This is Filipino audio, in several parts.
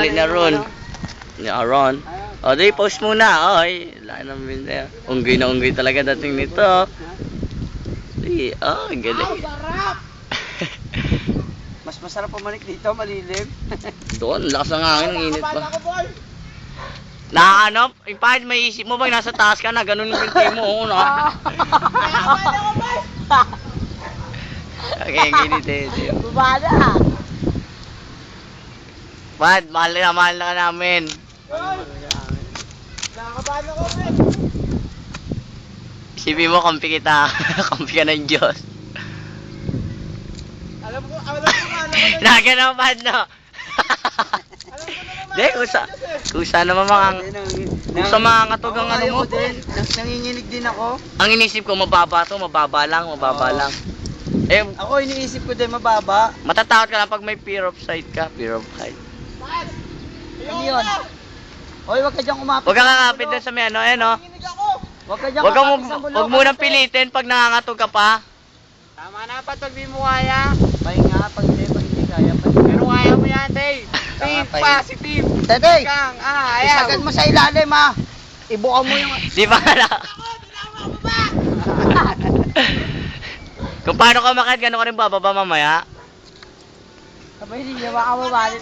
Na ron. Ya, ron. O, di, post muna. Oy, wala namin na. Unggoy na unggoy talaga dating nito. Di, ang galing. Mas masarap pumanik dito, malilim. Doon, lakas ng hangin, ang init pa. Na ano, yung may isip mo bang nasa taas ka na, ganun yung pinti mo, oo na. Okay, ang init eh. Bubada! Pad, mahal na ka namin. Nakakabahan ako, man! Isipin mo, kampi kita. Kampi ka ng Diyos. Alam ko na. Naganapan, no? Hindi, kusa naman kusa mga katog ang ano mo. Nanginginig din ako. Ang inisip ko, mababa to, mababa lang. Eh, Ako iniisip ko din mababa. matatakot ka lang pag may fear of height ka, fear of height. Ano yun? Hoy, wag ka dyan kumapit. Huwag kang kakapit dun sa may ano, Nanginginig ako. Wag ka dyan Huwag munang pilitin pag nangangatog ka pa. Tama na pa, pag di mo kaya. Pahinga, pag hindi kaya. Pero kaya mo yan, Tay. Think positive. Tetey, isagad mo sa ilalim, ha. Ibuka mo yung... Di ba na? Kung paano ka makahit, gano'n ka rin bababa mamaya. Sabay, hindi niya makamabalit.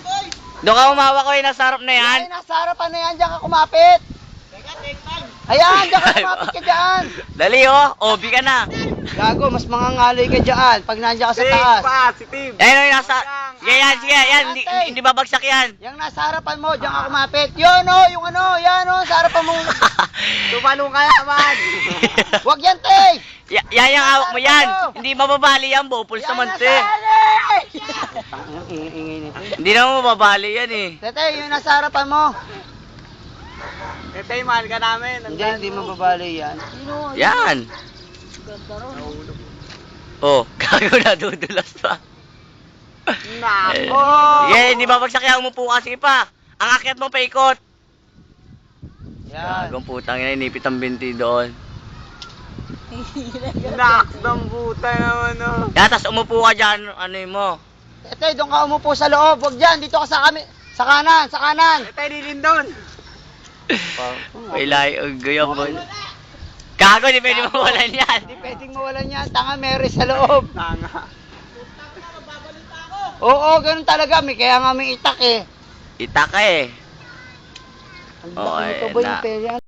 Doon ka umawa ko, nasa harap na yan. Ay, nasa harapan na yan, diyan ka kumapit. Ayan, diyan ka kumapit ka dyan. Dali oh, obi ka na. Gago, mas mangangaloy ka dyan pag nandiyan ka sa taas. Positive. Ayun yung nasa... Sige yan, hindi babagsak yan. Yung nasa harapan mo, diyan ka kumapit. Yun oh, yung ano, yan oh, sa harapan mo. Tumalong kaya man. Wag yan, Tay. Yan yung hawak mo yan. Hindi mababali yan, bopul sa mante. Hindi naman mababali yan eh. Tete, yung nasa harapan mo. Tay, mahal ka namin. Hindi mababali yan. Yan. Oh, gago na dudulas pa. Nako. Yeah, hindi babagsak yan, umupo ka, sige pa. Ang akyat mo paikot. Yan. Gagong putang ina, inipit ang binti doon. Naks ng buta naman, oh. Yan, tas umupo ka dyan, ano yun mo. Tete, doon ka umupo sa loob. Wag dyan, dito ka sa kanan. Tay, lilindon. May lahi, gaya po. Gago, di pwede mawalan yan. Hindi pwedeng mawalan yan. Tanga, Mary sa loob. Tanga. Oo, ganun talaga. Kaya nga may itak eh. Itak ka eh. Ang laki nito ba yung pera?